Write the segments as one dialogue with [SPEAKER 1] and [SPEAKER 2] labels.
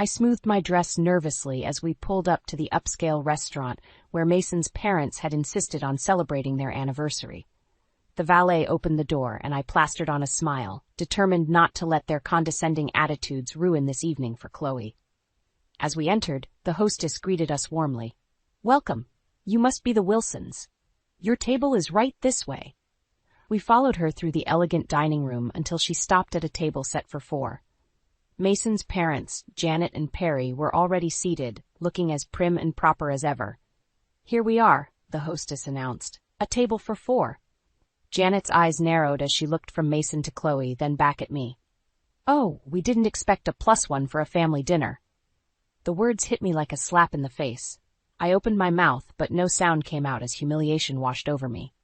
[SPEAKER 1] I smoothed my dress nervously as we pulled up to the upscale restaurant where Mason's parents had insisted on celebrating their anniversary. The valet opened the door and I plastered on a smile, determined not to let their condescending attitudes ruin this evening for Chloe. As we entered, the hostess greeted us warmly. "Welcome. You must be the Wilsons. Your table is right this way." We followed her through the elegant dining room until she stopped at a table set for 4. Mason's parents, Janet and Perry, were already seated, looking as prim and proper as ever. "Here we are," the hostess announced. "A table for 4. Janet's eyes narrowed as she looked from Mason to Chloe, then back at me. "Oh, we didn't expect a +1 for a family dinner." The words hit me like a slap in the face. I opened my mouth, but no sound came out as humiliation washed over me.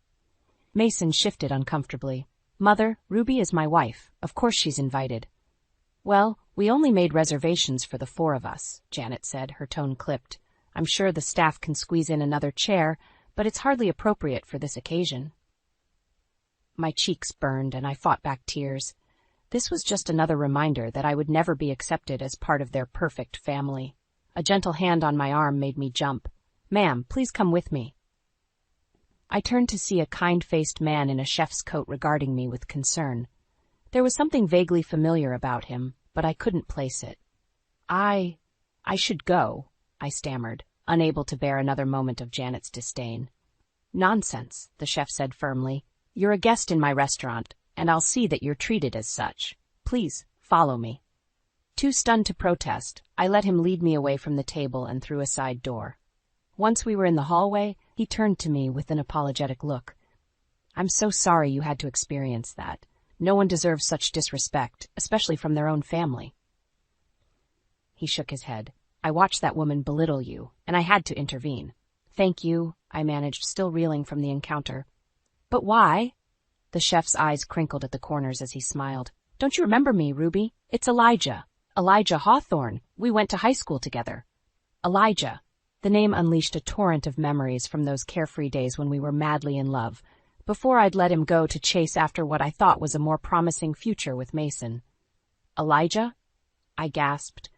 [SPEAKER 1] Mason shifted uncomfortably. "Mother, Ruby is my wife. Of course she's invited." "Well, we only made reservations for the 4 of us," Janet said, her tone clipped. "I'm sure the staff can squeeze in another chair, but it's hardly appropriate for this occasion." My cheeks burned and I fought back tears. This was just another reminder that I would never be accepted as part of their perfect family. A gentle hand on my arm made me jump. "Ma'am, please come with me." I turned to see a kind-faced man in a chef's coat regarding me with concern. There was something vaguely familiar about him, but I couldn't place it. I should go," I stammered, unable to bear another moment of Janet's disdain. "Nonsense," the chef said firmly. "You're a guest in my restaurant, and I'll see that you're treated as such. Please, follow me." Too stunned to protest, I let him lead me away from the table and through a side door. Once we were in the hallway, he turned to me with an apologetic look. "I'm so sorry you had to experience that. No one deserves such disrespect, especially from their own family." He shook his head. "I watched that woman belittle you, and I had to intervene." "Thank you," I managed, still reeling from the encounter. "But why?" The chef's eyes crinkled at the corners as he smiled. "Don't you remember me, Ruby? It's Elijah. Elijah Hawthorne. We went to high school together." Elijah. The name unleashed a torrent of memories from those carefree days when we were madly in love, before I'd let him go to chase after what I thought was a more promising future with Mason. "Elijah?" I gasped.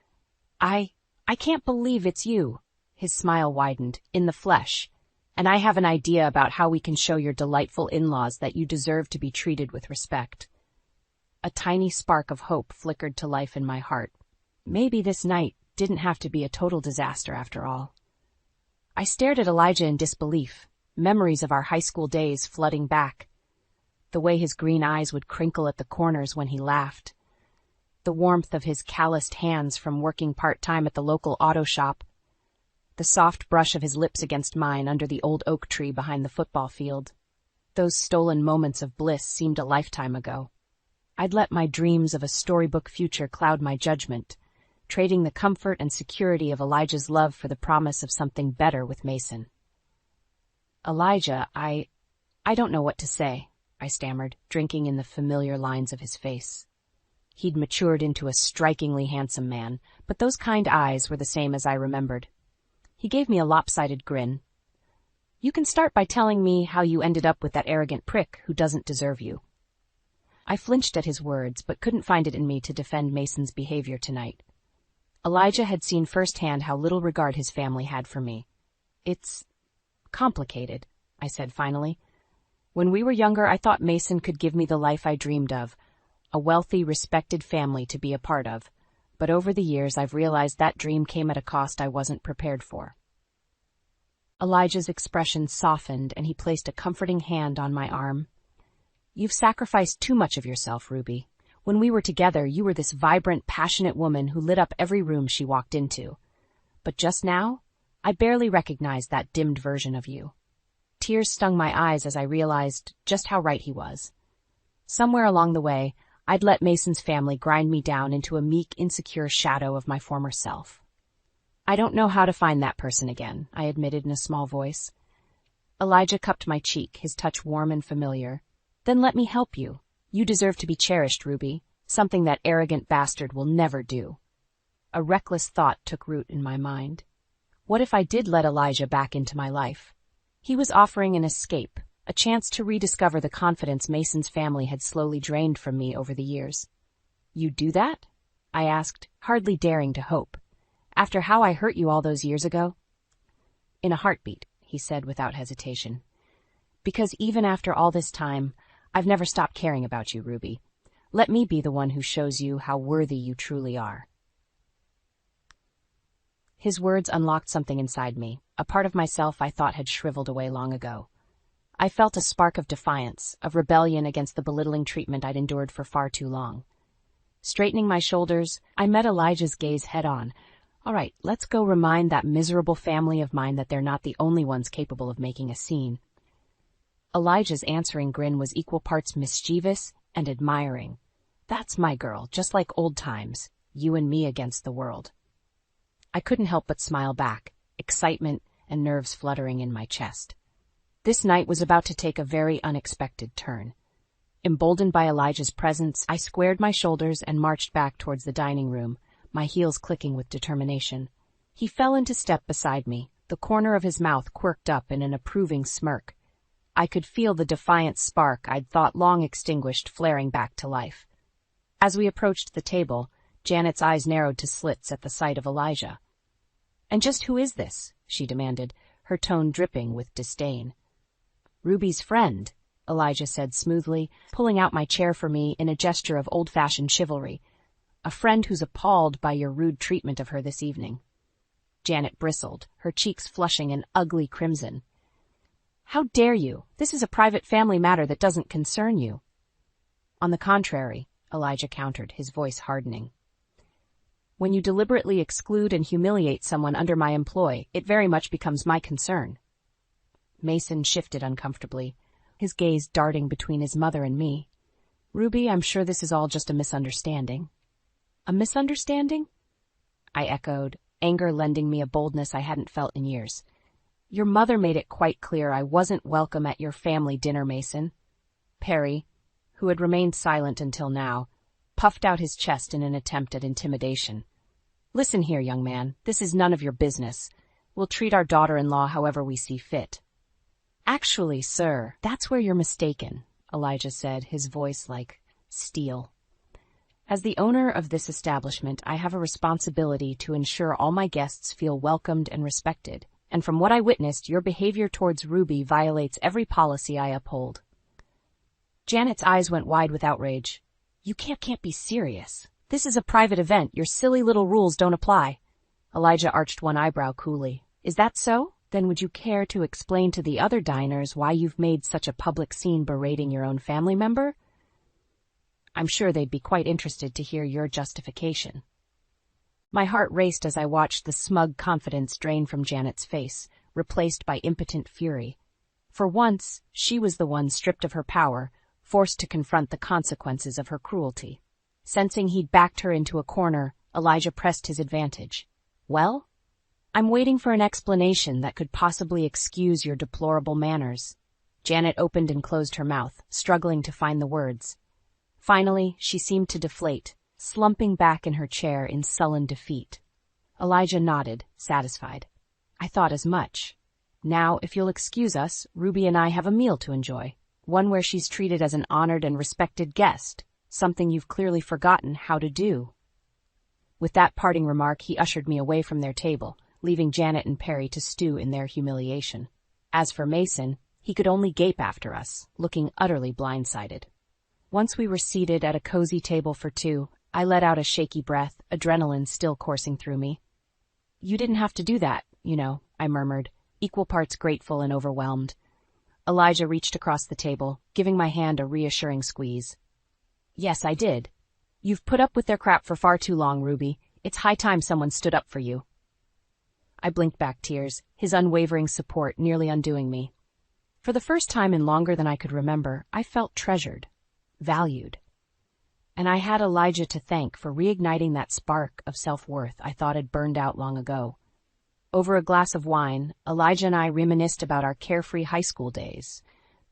[SPEAKER 1] I can't believe it's you." His smile widened. "In the flesh. And I have an idea about how we can show your delightful in-laws that you deserve to be treated with respect." A tiny spark of hope flickered to life in my heart. Maybe this night didn't have to be a total disaster after all. I stared at Elijah in disbelief, memories of our high school days flooding back. The way his green eyes would crinkle at the corners when he laughed. The warmth of his calloused hands from working part-time at the local auto shop. The soft brush of his lips against mine under the old oak tree behind the football field. Those stolen moments of bliss seemed a lifetime ago. I'd let my dreams of a storybook future cloud my judgment, trading the comfort and security of Elijah's love for the promise of something better with Mason. "Elijah, I don't know what to say," I stammered, drinking in the familiar lines of his face. He'd matured into a strikingly handsome man, but those kind eyes were the same as I remembered. He gave me a lopsided grin. "You can start by telling me how you ended up with that arrogant prick who doesn't deserve you." I flinched at his words, but couldn't find it in me to defend Mason's behavior tonight. Elijah had seen firsthand how little regard his family had for me. "It's complicated," I said finally. "When we were younger, I thought Mason could give me the life I dreamed of, a wealthy, respected family to be a part of. But over the years, I've realized that dream came at a cost I wasn't prepared for." Elijah's expression softened, and he placed a comforting hand on my arm. "You've sacrificed too much of yourself, Ruby. When we were together, you were this vibrant, passionate woman who lit up every room she walked into. But just now, I barely recognized that dimmed version of you." Tears stung my eyes as I realized just how right he was. Somewhere along the way, I'd let Mason's family grind me down into a meek, insecure shadow of my former self. "I don't know how to find that person again," I admitted in a small voice. Elijah cupped my cheek, his touch warm and familiar. "Then let me help you. You deserve to be cherished, Ruby, something that arrogant bastard will never do." A reckless thought took root in my mind. What if I did let Elijah back into my life? He was offering an escape, a chance to rediscover the confidence Mason's family had slowly drained from me over the years. "You'd do that?" I asked, hardly daring to hope. After how I hurt you all those years ago? In a heartbeat, he said without hesitation. Because even after all this time, I've never stopped caring about you, Ruby. Let me be the one who shows you how worthy you truly are. His words unlocked something inside me, a part of myself I thought had shriveled away long ago. I felt a spark of defiance, of rebellion against the belittling treatment I'd endured for far too long. Straightening my shoulders, I met Elijah's gaze head-on. All right, let's go remind that miserable family of mine that they're not the only ones capable of making a scene. Elijah's answering grin was equal parts mischievous and admiring. That's my girl, just like old times, you and me against the world. I couldn't help but smile back, excitement and nerves fluttering in my chest. This night was about to take a very unexpected turn. Emboldened by Elijah's presence, I squared my shoulders and marched back towards the dining room, my heels clicking with determination. He fell into step beside me, the corner of his mouth quirked up in an approving smirk. I could feel the defiant spark I'd thought long extinguished flaring back to life. As we approached the table, Janet's eyes narrowed to slits at the sight of Elijah. "And just who is this?" she demanded, her tone dripping with disdain. "Ruby's friend," Elijah said smoothly, pulling out my chair for me in a gesture of old-fashioned chivalry. "A friend who's appalled by your rude treatment of her this evening." Janet bristled, her cheeks flushing an ugly crimson. "How dare you? This is a private family matter that doesn't concern you." "On the contrary," Elijah countered, his voice hardening. "When you deliberately exclude and humiliate someone under my employ, it very much becomes my concern." Mason shifted uncomfortably, his gaze darting between his mother and me. "Ruby, I'm sure this is all just a misunderstanding." "A misunderstanding?" I echoed, anger lending me a boldness I hadn't felt in years. "Your mother made it quite clear I wasn't welcome at your family dinner, Mason." Perry, who had remained silent until now, puffed out his chest in an attempt at intimidation. "Listen here, young man, this is none of your business. We'll treat our daughter-in-law however we see fit." "Actually, sir, that's where you're mistaken," Elijah said, his voice like steel. "As the owner of this establishment, I have a responsibility to ensure all my guests feel welcomed and respected, and from what I witnessed, your behavior towards Ruby violates every policy I uphold." Janet's eyes went wide with outrage. "You can't be serious. This is a private event. Your silly little rules don't apply." Elijah arched one eyebrow coolly. "Is that so? Then would you care to explain to the other diners why you've made such a public scene berating your own family member?" I'm sure they'd be quite interested to hear your justification. My heart raced as I watched the smug confidence drain from Janet's face, replaced by impotent fury. For once, she was the one stripped of her power, forced to confront the consequences of her cruelty. Sensing he'd backed her into a corner, Elijah pressed his advantage. "Well? I'm waiting for an explanation that could possibly excuse your deplorable manners." Janet opened and closed her mouth, struggling to find the words. Finally, she seemed to deflate, slumping back in her chair in sullen defeat. Elijah nodded, satisfied. "I thought as much. Now, if you'll excuse us, Ruby and I have a meal to enjoy, one where she's treated as an honored and respected guest, something you've clearly forgotten how to do." With that parting remark, he ushered me away from their table, leaving Janet and Perry to stew in their humiliation. As for Mason, he could only gape after us, looking utterly blindsided. Once we were seated at a cozy table for two, I let out a shaky breath, adrenaline still coursing through me. "You didn't have to do that, you know," I murmured, equal parts grateful and overwhelmed. Elijah reached across the table, giving my hand a reassuring squeeze. "Yes, I did. You've put up with their crap for far too long, Ruby. It's high time someone stood up for you." I blinked back tears, his unwavering support nearly undoing me. For the first time in longer than I could remember, I felt treasured, valued. And I had Elijah to thank for reigniting that spark of self-worth I thought had burned out long ago. Over a glass of wine, Elijah and I reminisced about our carefree high school days,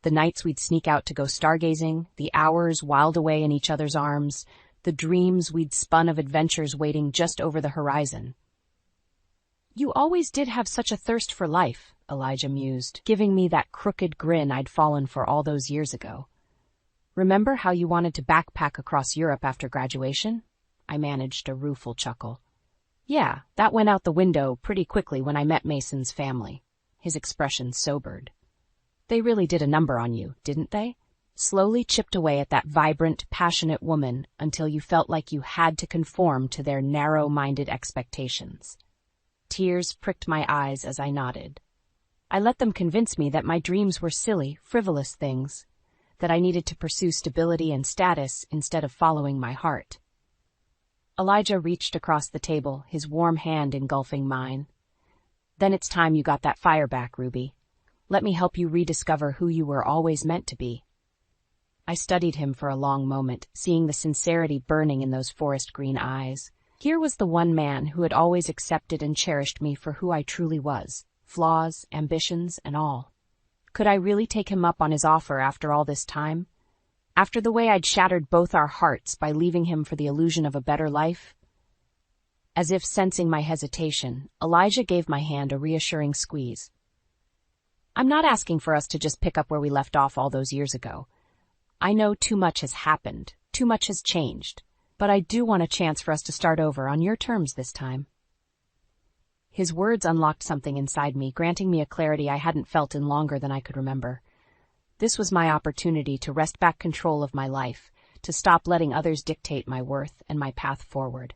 [SPEAKER 1] the nights we'd sneak out to go stargazing, the hours whiled away in each other's arms, the dreams we'd spun of adventures waiting just over the horizon. "You always did have such a thirst for life," Elijah mused, giving me that crooked grin I'd fallen for all those years ago. "Remember how you wanted to backpack across Europe after graduation?" I managed a rueful chuckle. Yeah, that went out the window pretty quickly when I met Mason's family. His expression sobered. They really did a number on you, didn't they? Slowly chipped away at that vibrant, passionate woman until you felt like you had to conform to their narrow-minded expectations. Tears pricked my eyes as I nodded. I let them convince me that my dreams were silly, frivolous things, that I needed to pursue stability and status instead of following my heart. Elijah reached across the table, his warm hand engulfing mine. Then it's time you got that fire back, Ruby. Let me help you rediscover who you were always meant to be. I studied him for a long moment, seeing the sincerity burning in those forest green eyes. Here was the one man who had always accepted and cherished me for who I truly was, flaws, ambitions, and all. Could I really take him up on his offer after all this time? After the way I'd shattered both our hearts by leaving him for the illusion of a better life? As if sensing my hesitation, Elijah gave my hand a reassuring squeeze. I'm not asking for us to just pick up where we left off all those years ago. I know too much has happened, too much has changed, but I do want a chance for us to start over on your terms this time. His words unlocked something inside me, granting me a clarity I hadn't felt in longer than I could remember. This was my opportunity to wrest back control of my life, to stop letting others dictate my worth and my path forward.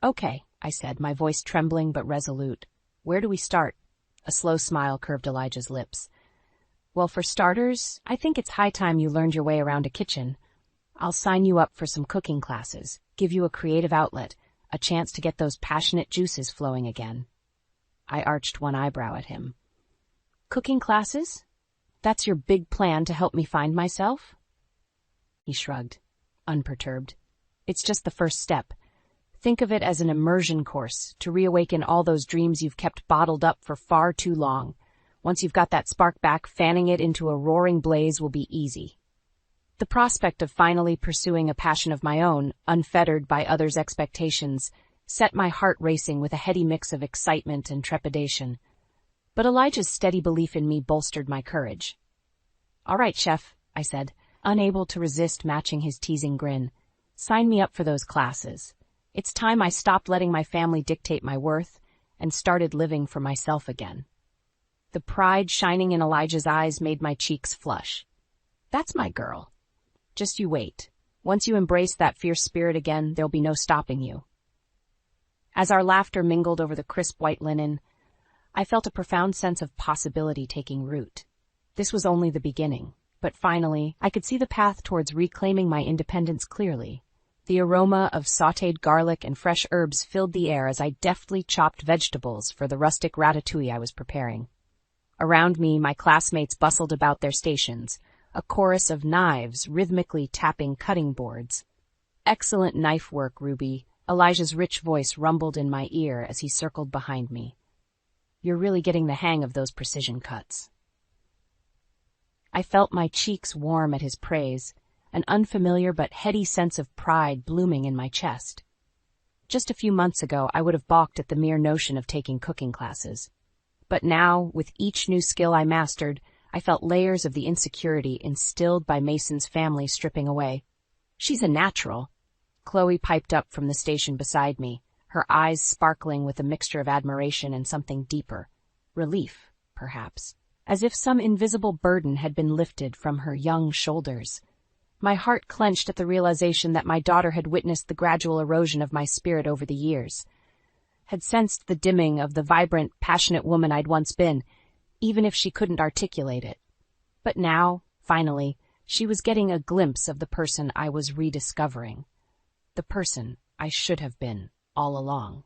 [SPEAKER 1] Okay, I said, my voice trembling but resolute. Where do we start? A slow smile curved Elijah's lips. Well, for starters, I think it's high time you learned your way around a kitchen. I'll sign you up for some cooking classes, give you a creative outlet, a chance to get those passionate juices flowing again. I arched one eyebrow at him. Cooking classes? That's your big plan to help me find myself? He shrugged, unperturbed. It's just the first step. Think of it as an immersion course to reawaken all those dreams you've kept bottled up for far too long. Once you've got that spark back, fanning it into a roaring blaze will be easy. The prospect of finally pursuing a passion of my own, unfettered by others' expectations, set my heart racing with a heady mix of excitement and trepidation. But Elijah's steady belief in me bolstered my courage. All right, Chef, I said, unable to resist matching his teasing grin. Sign me up for those classes. It's time I stopped letting my family dictate my worth and started living for myself again. The pride shining in Elijah's eyes made my cheeks flush. That's my girl. Just you wait. Once you embrace that fierce spirit again, there'll be no stopping you. As our laughter mingled over the crisp white linen, I felt a profound sense of possibility taking root. This was only the beginning, but finally, I could see the path towards reclaiming my independence clearly. The aroma of sautéed garlic and fresh herbs filled the air as I deftly chopped vegetables for the rustic ratatouille I was preparing. Around me, my classmates bustled about their stations, a chorus of knives rhythmically tapping cutting boards. Excellent knife work, Ruby. Elijah's rich voice rumbled in my ear as he circled behind me. You're really getting the hang of those precision cuts. I felt my cheeks warm at his praise, an unfamiliar but heady sense of pride blooming in my chest. Just a few months ago, I would have balked at the mere notion of taking cooking classes. But now, with each new skill I mastered, I felt layers of the insecurity instilled by Mason's family stripping away. She's a natural. Chloe piped up from the station beside me, her eyes sparkling with a mixture of admiration and something deeper. Relief, perhaps. As if some invisible burden had been lifted from her young shoulders. My heart clenched at the realization that my daughter had witnessed the gradual erosion of my spirit over the years. Had sensed the dimming of the vibrant, passionate woman I'd once been, even if she couldn't articulate it. But now, finally, she was getting a glimpse of the person I was rediscovering. The person I should have been all along.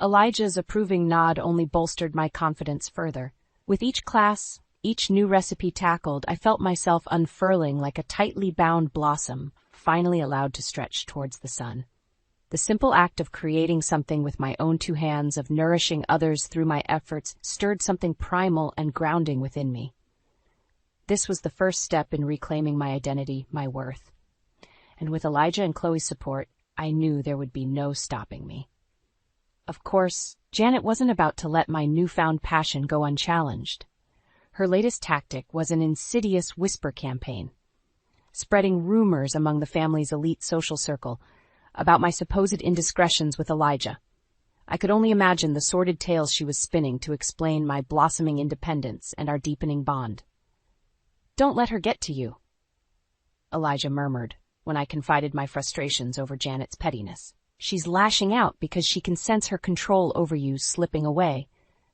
[SPEAKER 1] Elijah's approving nod only bolstered my confidence further. With each class, each new recipe tackled, I felt myself unfurling like a tightly bound blossom, finally allowed to stretch towards the sun. The simple act of creating something with my own two hands, of nourishing others through my efforts, stirred something primal and grounding within me. This was the first step in reclaiming my identity, my worth. And with Elijah and Chloe's support, I knew there would be no stopping me. Of course, Janet wasn't about to let my newfound passion go unchallenged. Her latest tactic was an insidious whisper campaign, spreading rumors among the family's elite social circle about my supposed indiscretions with Elijah. I could only imagine the sordid tales she was spinning to explain my blossoming independence and our deepening bond. "Don't let her get to you," Elijah murmured when I confided my frustrations over Janet's pettiness. "She's lashing out because she can sense her control over you slipping away.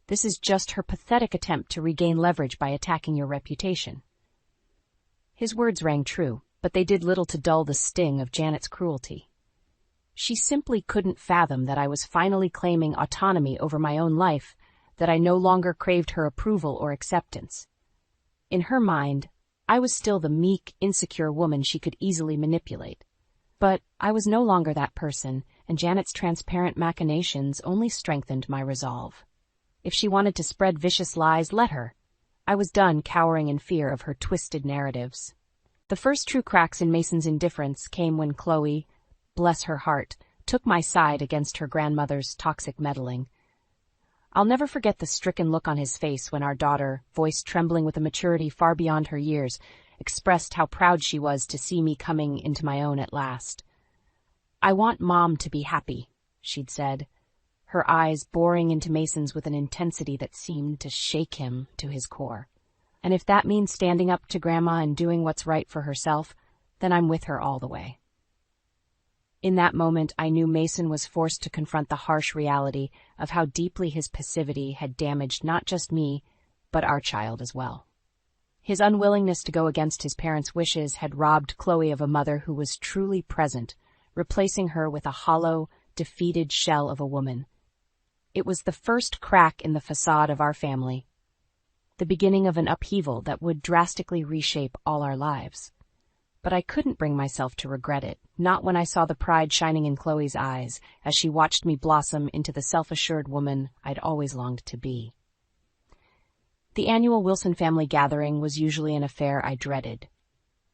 [SPEAKER 1] This is just her pathetic attempt to regain leverage by attacking your reputation." His words rang true, but they did little to dull the sting of Janet's cruelty. She simply couldn't fathom that I was finally claiming autonomy over my own life, that I no longer craved her approval or acceptance. In her mind, I was still the meek, insecure woman she could easily manipulate. But I was no longer that person, and Janet's transparent machinations only strengthened my resolve. If she wanted to spread vicious lies, let her. I was done cowering in fear of her twisted narratives. The first true cracks in Mason's indifference came when Chloe, bless her heart, took my side against her grandmother's toxic meddling. I'll never forget the stricken look on his face when our daughter, voice trembling with a maturity far beyond her years, expressed how proud she was to see me coming into my own at last. "I want Mom to be happy," she'd said, her eyes boring into Mason's with an intensity that seemed to shake him to his core. "And if that means standing up to Grandma and doing what's right for herself, then I'm with her all the way." In that moment, I knew Mason was forced to confront the harsh reality of how deeply his passivity had damaged not just me, but our child as well. His unwillingness to go against his parents' wishes had robbed Chloe of a mother who was truly present, replacing her with a hollow, defeated shell of a woman. It was the first crack in the facade of our family, the beginning of an upheaval that would drastically reshape all our lives. But I couldn't bring myself to regret it, not when I saw the pride shining in Chloe's eyes as she watched me blossom into the self-assured woman I'd always longed to be. The annual Wilson family gathering was usually an affair I dreaded.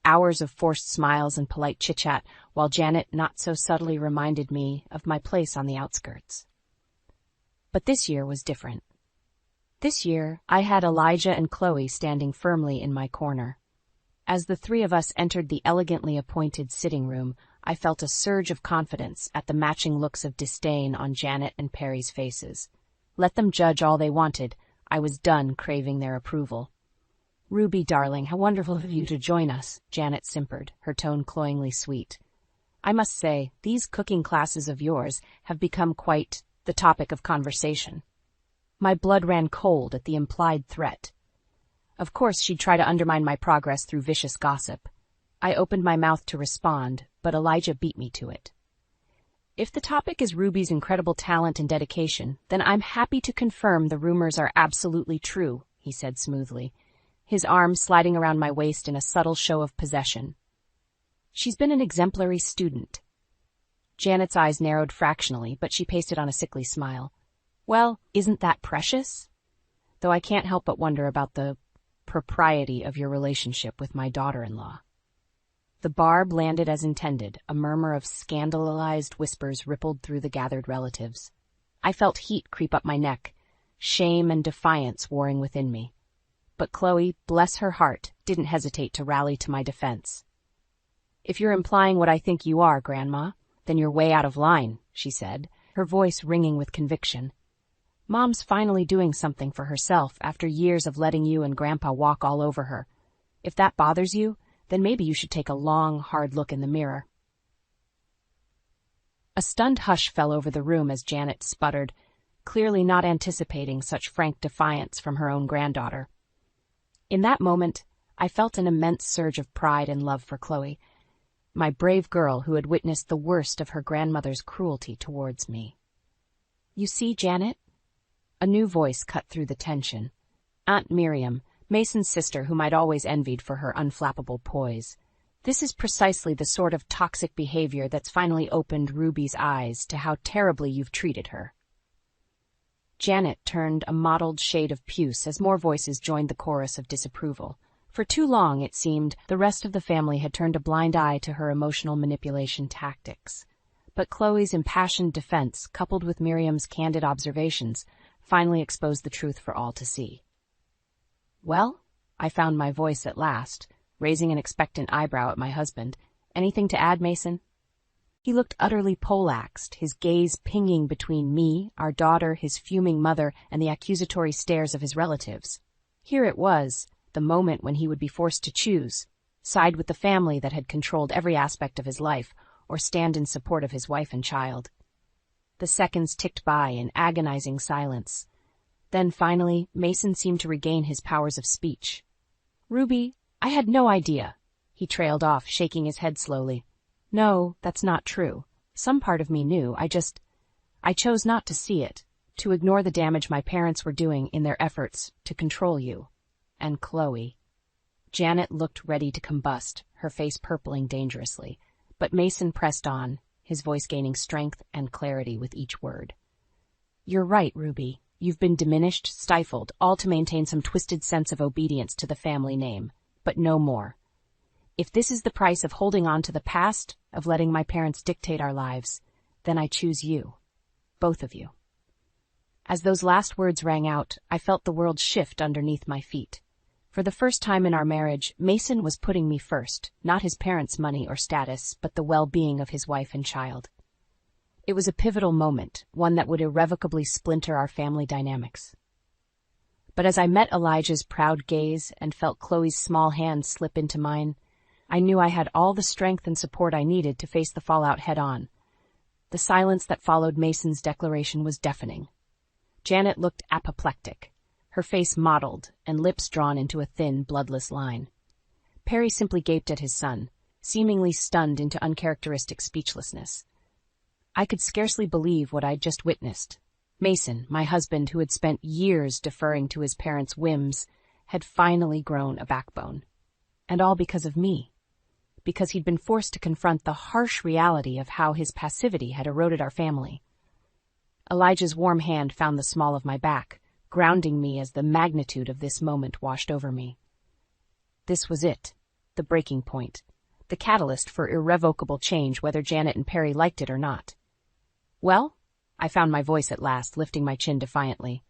[SPEAKER 1] Hours of forced smiles and polite chit-chat, while Janet not so subtly reminded me of my place on the outskirts. But this year was different. This year, I had Elijah and Chloe standing firmly in my corner. As the three of us entered the elegantly appointed sitting room, I felt a surge of confidence at the matching looks of disdain on Janet and Perry's faces. Let them judge all they wanted. I was done craving their approval. "Ruby, darling, how wonderful of you to join us," Janet simpered, her tone cloyingly sweet. "I must say, these cooking classes of yours have become quite the topic of conversation." My blood ran cold at the implied threat. Of course, she'd try to undermine my progress through vicious gossip. I opened my mouth to respond, but Elijah beat me to it. "If the topic is Ruby's incredible talent and dedication, then I'm happy to confirm the rumors are absolutely true," he said smoothly, his arm sliding around my waist in a subtle show of possession. "She's been an exemplary student." Janet's eyes narrowed fractionally, but she pasted on a sickly smile. "Well, isn't that precious? Though I can't help but wonder about the propriety of your relationship with my daughter-in-law." The barb landed as intended. A murmur of scandalized whispers rippled through the gathered relatives. I felt heat creep up my neck, shame and defiance warring within me. But Chloe, bless her heart, didn't hesitate to rally to my defense. "If you're implying what I think you are, Grandma, then you're way out of line," she said, her voice ringing with conviction. "Mom's finally doing something for herself after years of letting you and Grandpa walk all over her. If that bothers you, then maybe you should take a long, hard look in the mirror." A stunned hush fell over the room as Janet sputtered, clearly not anticipating such frank defiance from her own granddaughter. In that moment, I felt an immense surge of pride and love for Chloe, my brave girl who had witnessed the worst of her grandmother's cruelty towards me. "You see, Janet?" A new voice cut through the tension. Aunt Miriam, Mason's sister whom I'd always envied for her unflappable poise. "This is precisely the sort of toxic behavior that's finally opened Ruby's eyes to how terribly you've treated her." Janet turned a mottled shade of puce as more voices joined the chorus of disapproval. For too long, it seemed, the rest of the family had turned a blind eye to her emotional manipulation tactics. But Chloe's impassioned defense, coupled with Miriam's candid observations, finally exposed the truth for all to see. "Well," I found my voice at last, raising an expectant eyebrow at my husband. "Anything to add, Mason?" He looked utterly poleaxed, his gaze pinging between me, our daughter, his fuming mother, and the accusatory stares of his relatives. Here it was, the moment when he would be forced to choose, side with the family that had controlled every aspect of his life, or stand in support of his wife and child. The seconds ticked by in agonizing silence. Then finally, Mason seemed to regain his powers of speech. "Ruby, I had no idea," he trailed off, shaking his head slowly. "No, that's not true. Some part of me knew, I chose not to see it, to ignore the damage my parents were doing in their efforts to control you. And Chloe." Janet looked ready to combust, her face purpling dangerously, but Mason pressed on, his voice gaining strength and clarity with each word. "You're right, Ruby. You've been diminished, stifled, all to maintain some twisted sense of obedience to the family name, but no more. If this is the price of holding on to the past, of letting my parents dictate our lives, then I choose you. Both of you." As those last words rang out, I felt the world shift underneath my feet. For the first time in our marriage, Mason was putting me first, not his parents' money or status, but the well-being of his wife and child. It was a pivotal moment, one that would irrevocably splinter our family dynamics. But as I met Elijah's proud gaze and felt Chloe's small hand slip into mine, I knew I had all the strength and support I needed to face the fallout head-on. The silence that followed Mason's declaration was deafening. Janet looked apoplectic, her face mottled and lips drawn into a thin, bloodless line. Perry simply gaped at his son, seemingly stunned into uncharacteristic speechlessness. I could scarcely believe what I'd just witnessed. Mason, my husband who had spent years deferring to his parents' whims, had finally grown a backbone. And all because of me. Because he'd been forced to confront the harsh reality of how his passivity had eroded our family. Elijah's warm hand found the small of my back, grounding me as the magnitude of this moment washed over me. This was it, the breaking point, the catalyst for irrevocable change whether Janet and Perry liked it or not. "Well?" I found my voice at last, lifting my chin defiantly.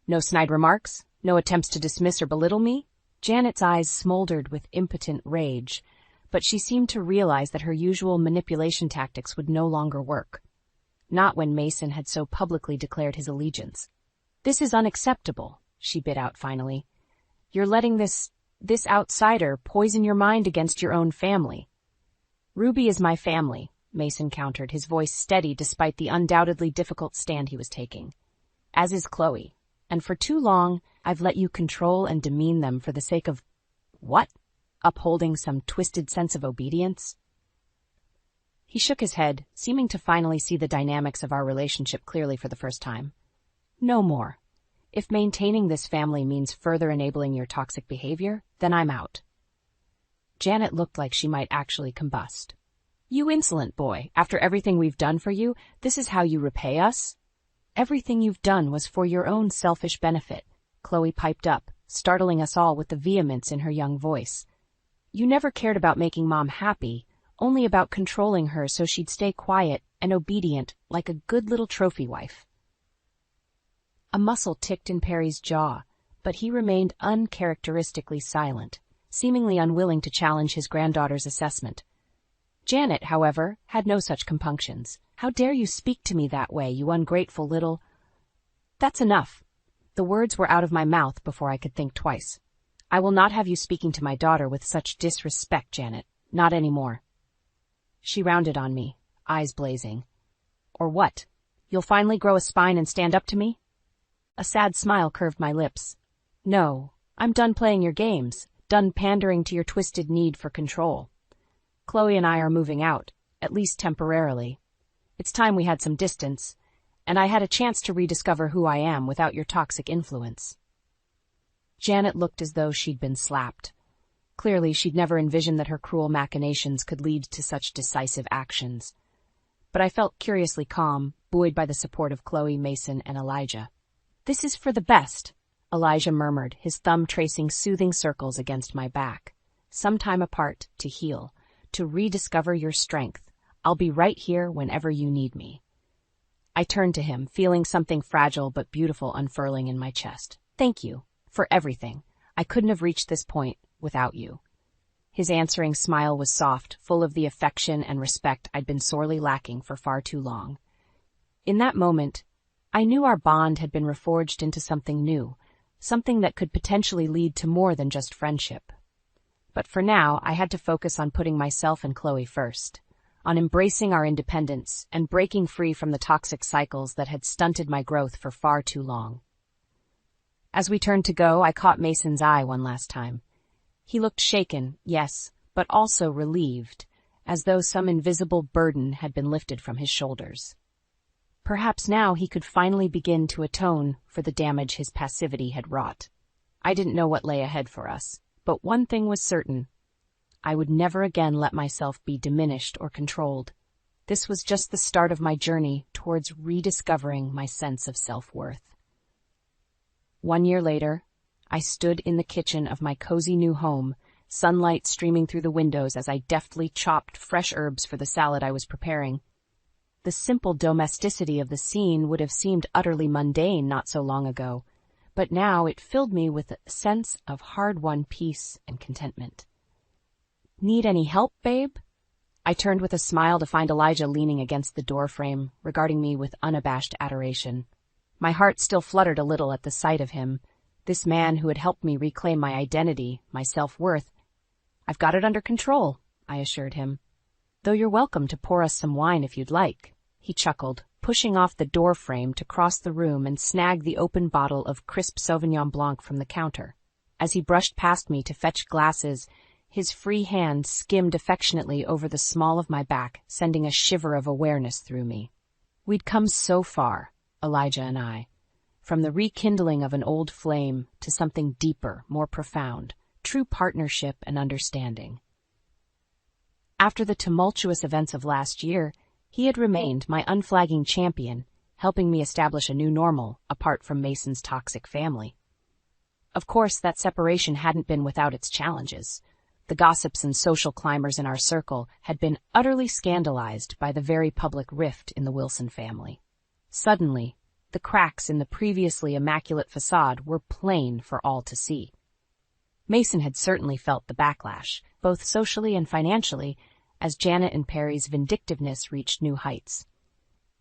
[SPEAKER 1] "No snide remarks? No attempts to dismiss or belittle me?" Janet's eyes smoldered with impotent rage, but she seemed to realize that her usual manipulation tactics would no longer work. Not when Mason had so publicly declared his allegiance. "This is unacceptable," she bit out finally. "You're letting this outsider poison your mind against your own family." "Ruby is my family," Mason countered, his voice steady despite the undoubtedly difficult stand he was taking. "As is Chloe, and for too long I've let you control and demean them for the sake of, what? Upholding some twisted sense of obedience?" He shook his head, seeming to finally see the dynamics of our relationship clearly for the first time. "No more. If maintaining this family means further enabling your toxic behavior, then I'm out." Janet looked like she might actually combust. "You insolent boy, after everything we've done for you, this is how you repay us?" "Everything you've done was for your own selfish benefit," Chloe piped up, startling us all with the vehemence in her young voice. "You never cared about making Mom happy, only about controlling her so she'd stay quiet and obedient like a good little trophy wife." A muscle ticked in Perry's jaw, but he remained uncharacteristically silent, seemingly unwilling to challenge his granddaughter's assessment. Janet, however, had no such compunctions. "How dare you speak to me that way, you ungrateful little—" "That's enough." The words were out of my mouth before I could think twice. "I will not have you speaking to my daughter with such disrespect, Janet. Not anymore." She rounded on me, eyes blazing. "Or what? You'll finally grow a spine and stand up to me?" A sad smile curved my lips. "No, I'm done playing your games, done pandering to your twisted need for control. Chloe and I are moving out, at least temporarily. It's time we had some distance, and I had a chance to rediscover who I am without your toxic influence." Janet looked as though she'd been slapped. Clearly, she'd never envisioned that her cruel machinations could lead to such decisive actions. But I felt curiously calm, buoyed by the support of Chloe, Mason, and Elijah. "This is for the best," Elijah murmured, his thumb tracing soothing circles against my back. "Some time apart, to heal, to rediscover your strength. I'll be right here whenever you need me." I turned to him, feeling something fragile but beautiful unfurling in my chest. "Thank you. For everything. I couldn't have reached this point without you." His answering smile was soft, full of the affection and respect I'd been sorely lacking for far too long. In that moment, I knew our bond had been reforged into something new, something that could potentially lead to more than just friendship. But for now, I had to focus on putting myself and Chloe first, on embracing our independence and breaking free from the toxic cycles that had stunted my growth for far too long. As we turned to go, I caught Mason's eye one last time. He looked shaken, yes, but also relieved, as though some invisible burden had been lifted from his shoulders. Perhaps now he could finally begin to atone for the damage his passivity had wrought. I didn't know what lay ahead for us, but one thing was certain. I would never again let myself be diminished or controlled. This was just the start of my journey towards rediscovering my sense of self-worth. 1 year later, I stood in the kitchen of my cozy new home, sunlight streaming through the windows as I deftly chopped fresh herbs for the salad I was preparing. The simple domesticity of the scene would have seemed utterly mundane not so long ago, but now it filled me with a sense of hard-won peace and contentment. "Need any help, babe?" I turned with a smile to find Elijah leaning against the doorframe, regarding me with unabashed adoration. My heart still fluttered a little at the sight of him, this man who had helped me reclaim my identity, my self-worth. "I've got it under control," I assured him. "Though you're welcome to pour us some wine if you'd like." He chuckled, pushing off the doorframe to cross the room and snag the open bottle of crisp Sauvignon Blanc from the counter. As he brushed past me to fetch glasses, his free hand skimmed affectionately over the small of my back, sending a shiver of awareness through me. We'd come so far, Elijah and I, from the rekindling of an old flame to something deeper, more profound, true partnership and understanding. After the tumultuous events of last year, he had remained my unflagging champion, helping me establish a new normal apart from Mason's toxic family. Of course, that separation hadn't been without its challenges. The gossips and social climbers in our circle had been utterly scandalized by the very public rift in the Wilson family. Suddenly, the cracks in the previously immaculate facade were plain for all to see. Mason had certainly felt the backlash, both socially and financially, as Janet and Perry's vindictiveness reached new heights.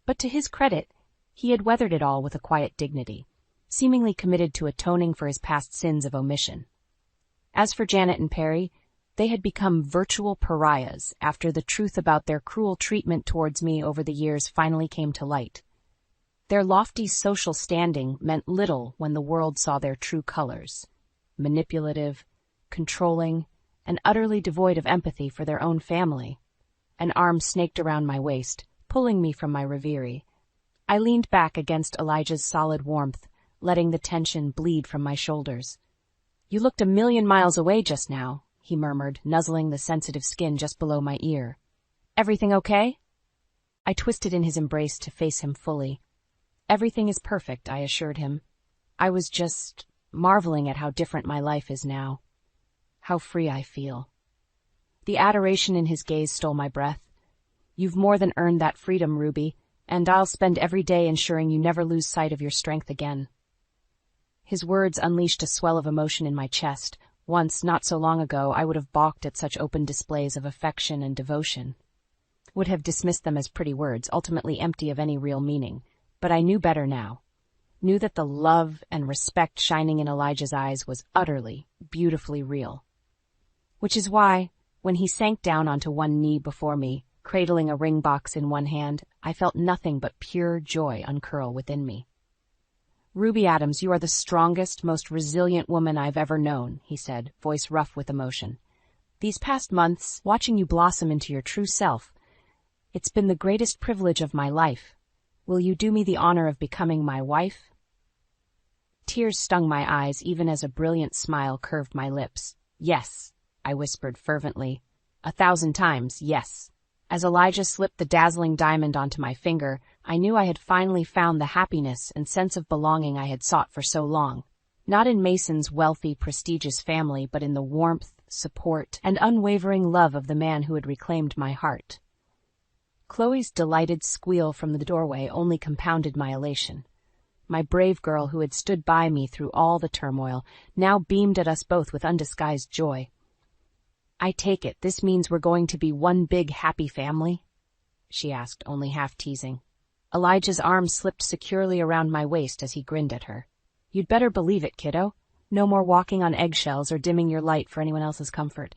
[SPEAKER 1] But to his credit, he had weathered it all with a quiet dignity, seemingly committed to atoning for his past sins of omission. As for Janet and Perry, they had become virtual pariahs after the truth about their cruel treatment towards me over the years finally came to light. Their lofty social standing meant little when the world saw their true colors: manipulative, controlling, and utterly devoid of empathy for their own family. An arm snaked around my waist, pulling me from my reverie. I leaned back against Elijah's solid warmth, letting the tension bleed from my shoulders. "You looked a million miles away just now," he murmured, nuzzling the sensitive skin just below my ear. "Everything okay?" I twisted in his embrace to face him fully. "Everything is perfect," I assured him. I was just marveling at how different my life is now. How free I feel. The adoration in his gaze stole my breath. "You've more than earned that freedom, Ruby, and I'll spend every day ensuring you never lose sight of your strength again." His words unleashed a swell of emotion in my chest. Once, not so long ago, I would have balked at such open displays of affection and devotion. Would have dismissed them as pretty words, ultimately empty of any real meaning. But I knew better now. Knew that the love and respect shining in Elijah's eyes was utterly, beautifully real. Which is why, when he sank down onto one knee before me, cradling a ring box in one hand, I felt nothing but pure joy uncurl within me. "Ruby Adams, you are the strongest, most resilient woman I've ever known," he said, voice rough with emotion. "These past months, watching you blossom into your true self, it's been the greatest privilege of my life. Will you do me the honor of becoming my wife?" Tears stung my eyes even as a brilliant smile curved my lips. "Yes," I whispered fervently. 1,000 times, yes. As Elijah slipped the dazzling diamond onto my finger, I knew I had finally found the happiness and sense of belonging I had sought for so long. Not in Mason's wealthy, prestigious family, but in the warmth, support, and unwavering love of the man who had reclaimed my heart. Chloe's delighted squeal from the doorway only compounded my elation. My brave girl who had stood by me through all the turmoil now beamed at us both with undisguised joy. I take it this means we're going to be one big happy family? She asked, only half teasing. Elijah's arm slipped securely around my waist as he grinned at her. You'd better believe it, kiddo. No more walking on eggshells or dimming your light for anyone else's comfort.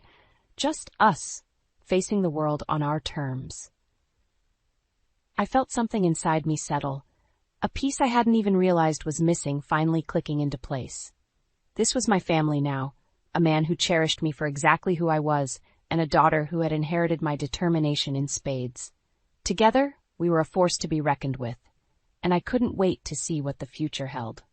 [SPEAKER 1] Just us, facing the world on our terms. I felt something inside me settle, a piece I hadn't even realized was missing finally clicking into place. This was my family now, a man who cherished me for exactly who I was, and a daughter who had inherited my determination in spades. Together, we were a force to be reckoned with, and I couldn't wait to see what the future held.